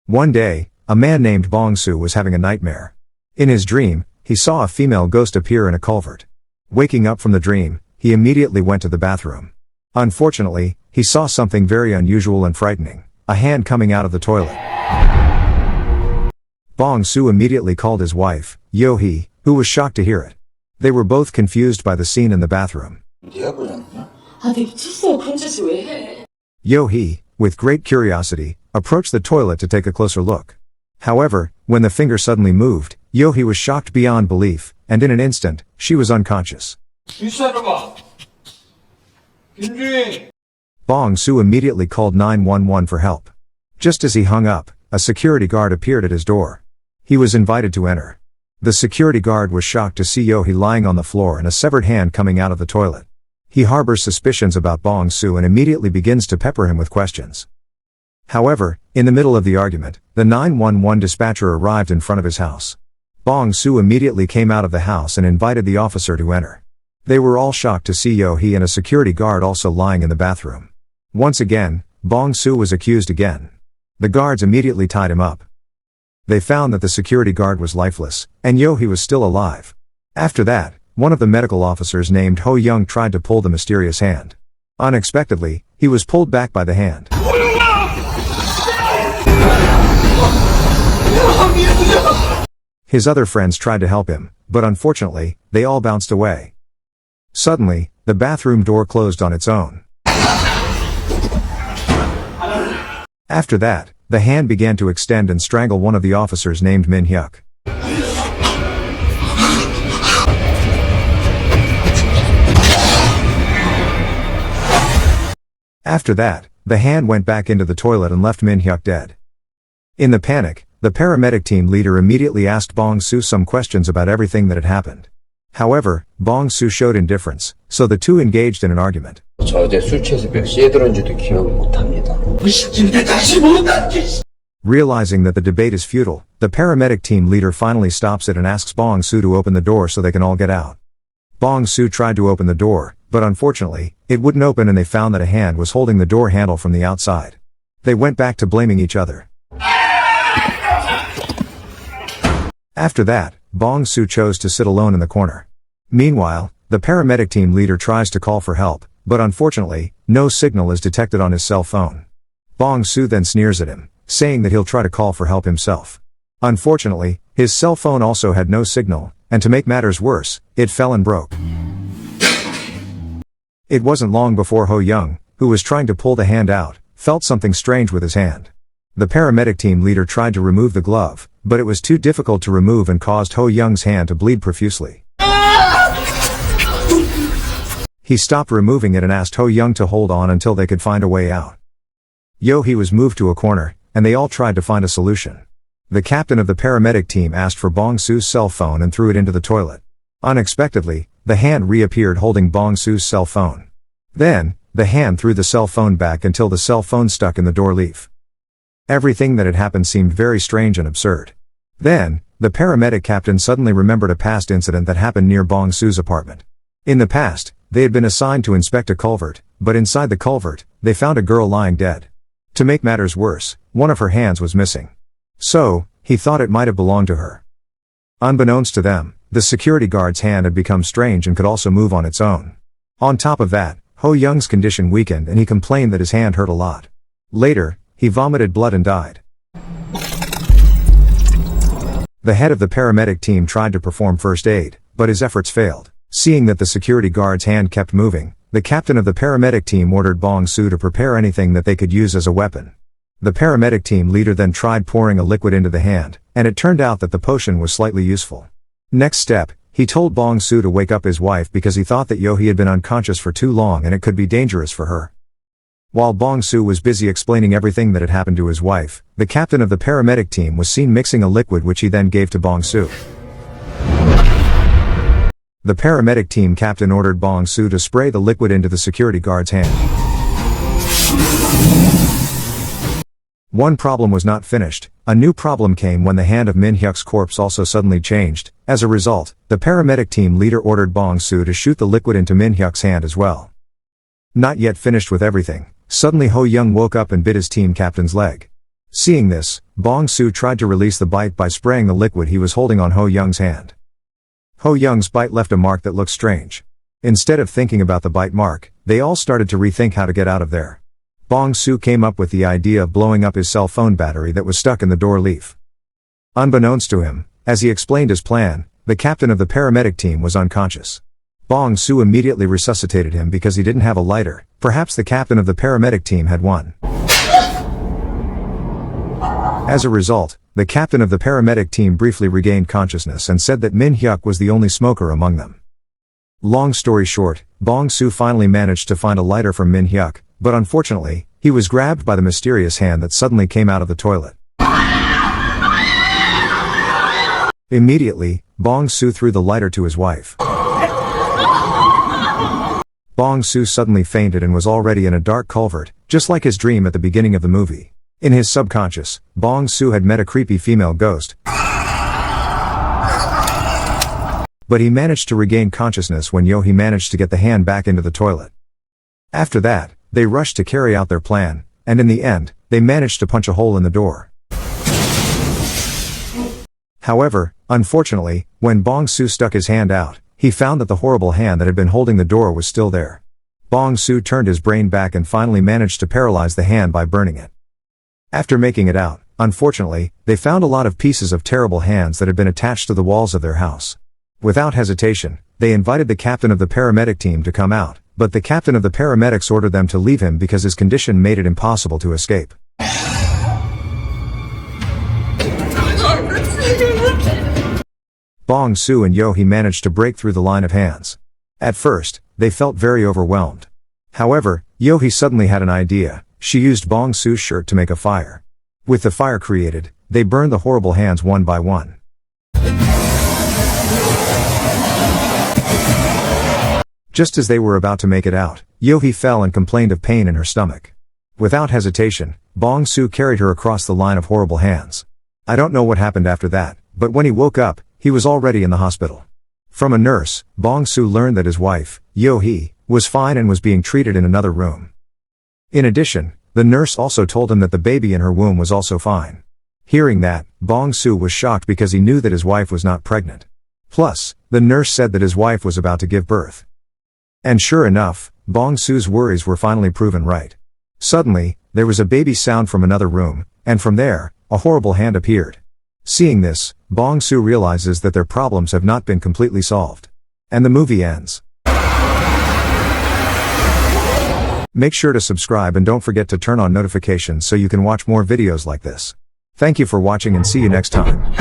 One day, a man named Bong Su was having a nightmare. In his dream, he saw a female ghost appear in a culvert. Waking up from the dream, he immediately went to the bathroom. Unfortunately, he saw something very unusual and frightening, a hand coming out of the toilet. Bong Su immediately called his wife, Yo-hee, who was shocked to hear it. They were both confused by the scene in the bathroom. Yo-hee, with great curiosity, approached the toilet to take a closer look. However, when the finger suddenly moved, Yo-hee was shocked beyond belief, and in an instant, she was unconscious. Bong Su immediately called 911 for help. Just as he hung up, a security guard appeared at his door. He was invited to enter. The security guard was shocked to see Yo-hee lying on the floor and a severed hand coming out of the toilet. He harbors suspicions about Bong Su and immediately begins to pepper him with questions. However, in the middle of the argument, the 911 dispatcher arrived in front of his house. Bong Su immediately came out of the house and invited the officer to enter. They were all shocked to see Yo-hee and a security guard also lying in the bathroom. Once again, Bong Su was accused again. The guards immediately tied him up. They found that the security guard was lifeless, and Yo-hee was still alive. After that, one of the medical officers named Ho Young tried to pull the mysterious hand. Unexpectedly, he was pulled back by the hand. His other friends tried to help him, but unfortunately, they all bounced away. Suddenly, the bathroom door closed on its own. After that, the hand began to extend and strangle one of the officers named Min Hyuk. After that, the hand went back into the toilet and left Min Hyuk dead. In the panic, the paramedic team leader immediately asked Bong Su some questions about everything that had happened. However, Bong Su showed indifference, so the two engaged in an argument. Realizing that the debate is futile, the paramedic team leader finally stops it and asks Bong Su to open the door so they can all get out. Bong Su tried to open the door, but unfortunately, it wouldn't open and they found that a hand was holding the door handle from the outside. They went back to blaming each other. After that, Bong Su chose to sit alone in the corner. Meanwhile, the paramedic team leader tries to call for help, but unfortunately, no signal is detected on his cell phone. Bong Su then sneers at him, saying that he'll try to call for help himself. Unfortunately, his cell phone also had no signal, and to make matters worse, it fell and broke. It wasn't long before Ho Young, who was trying to pull the hand out, felt something strange with his hand. The paramedic team leader tried to remove the glove, but it was too difficult to remove and caused Ho Young's hand to bleed profusely. He stopped removing it and asked Ho Young to hold on until they could find a way out. Yo-hee was moved to a corner, and they all tried to find a solution. The captain of the paramedic team asked for Bong Su's cell phone and threw it into the toilet. Unexpectedly, the hand reappeared holding Bong Su's cell phone. Then, the hand threw the cell phone back until the cell phone stuck in the door leaf. Everything that had happened seemed very strange and absurd. Then, the paramedic captain suddenly remembered a past incident that happened near Bong Su's apartment. In the past, they had been assigned to inspect a culvert, but inside the culvert, they found a girl lying dead. To make matters worse, one of her hands was missing. So, he thought it might have belonged to her. Unbeknownst to them, the security guard's hand had become strange and could also move on its own. On top of that, Ho Young's condition weakened and he complained that his hand hurt a lot. Later, he vomited blood and died. The head of the paramedic team tried to perform first aid, but his efforts failed. Seeing that the security guard's hand kept moving, the captain of the paramedic team ordered Bong Su to prepare anything that they could use as a weapon. The paramedic team leader then tried pouring a liquid into the hand, and it turned out that the potion was slightly useful. Next step, he told Bong Su to wake up his wife because he thought that Yo-hee had been unconscious for too long and it could be dangerous for her. While Bong Su was busy explaining everything that had happened to his wife, the captain of the paramedic team was seen mixing a liquid which he then gave to Bong Su. The paramedic team captain ordered Bong Su to spray the liquid into the security guard's hand. One problem was not finished. A new problem came when the hand of Min Hyuk's corpse also suddenly changed. As a result, the paramedic team leader ordered Bong Su to shoot the liquid into Min Hyuk's hand as well. Not yet finished with everything, suddenly Ho Young woke up and bit his team captain's leg. Seeing this, Bong-soo tried to release the bite by spraying the liquid he was holding on Ho-young's hand. Ho-young's bite left a mark that looked strange. Instead of thinking about the bite mark, they all started to rethink how to get out of there. Bong-soo came up with the idea of blowing up his cell phone battery that was stuck in the door leaf. Unbeknownst to him, as he explained his plan, the captain of the paramedic team was unconscious. Bong-soo immediately resuscitated him because he didn't have a lighter. Perhaps the captain of the paramedic team had one. As a result, the captain of the paramedic team briefly regained consciousness and said that Min-hyuk was the only smoker among them. Long story short, Bong-soo finally managed to find a lighter from Min-hyuk, but unfortunately, he was grabbed by the mysterious hand that suddenly came out of the toilet. Immediately, Bong-soo threw the lighter to his wife. Bong-soo suddenly fainted and was already in a dark culvert, just like his dream at the beginning of the movie. In his subconscious, Bong-soo had met a creepy female ghost. But he managed to regain consciousness when Yo-hee managed to get the hand back into the toilet. After that, they rushed to carry out their plan, and in the end, they managed to punch a hole in the door. However, unfortunately, when Bong-soo stuck his hand out, he found that the horrible hand that had been holding the door was still there. Bong-soo turned his brain back and finally managed to paralyze the hand by burning it. After making it out, unfortunately, they found a lot of pieces of terrible hands that had been attached to the walls of their house. Without hesitation, they invited the captain of the paramedic team to come out, but the captain of the paramedics ordered them to leave him because his condition made it impossible to escape. Bong-soo and Yo-hee managed to break through the line of hands. At first, they felt very overwhelmed. However, Yo-hee suddenly had an idea. She used Bong-soo's shirt to make a fire. With the fire created, they burned the horrible hands one by one. Just as they were about to make it out, Yo-hee fell and complained of pain in her stomach. Without hesitation, Bong-soo carried her across the line of horrible hands. I don't know what happened after that, but when he woke up, he was already in the hospital. From a nurse, Bong-soo learned that his wife, Yo-hee, was fine and was being treated in another room. In addition, the nurse also told him that the baby in her womb was also fine. Hearing that, Bong-soo was shocked because he knew that his wife was not pregnant. Plus, the nurse said that his wife was about to give birth. And sure enough, Bong-soo's worries were finally proven right. Suddenly, there was a baby sound from another room, and from there, a horrible hand appeared. Seeing this, Bong-soo realizes that their problems have not been completely solved. And the movie ends. Make sure to subscribe and don't forget to turn on notifications so you can watch more videos like this. Thank you for watching and see you next time.